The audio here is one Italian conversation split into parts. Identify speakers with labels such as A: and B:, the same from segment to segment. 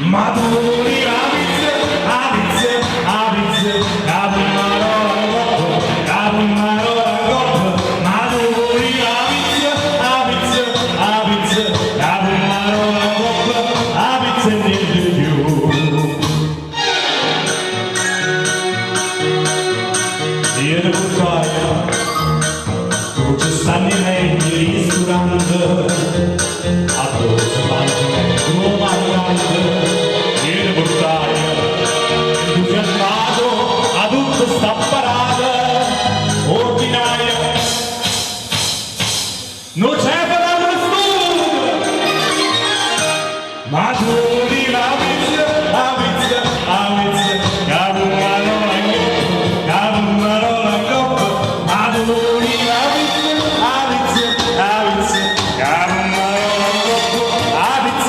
A: maturi la pizza, Ieri portaia, tu ci stanno in meglio ristorante, a dove si mangia tuo mangiante. Ieri portaia, entusiasmato a tutta sta parata, ordinaria, non c'è per la costura, ma tu di la pizza,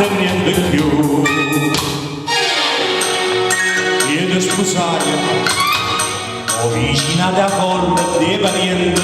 A: e niente più. Ieri sposare, ho vicinato a folle dei parenti,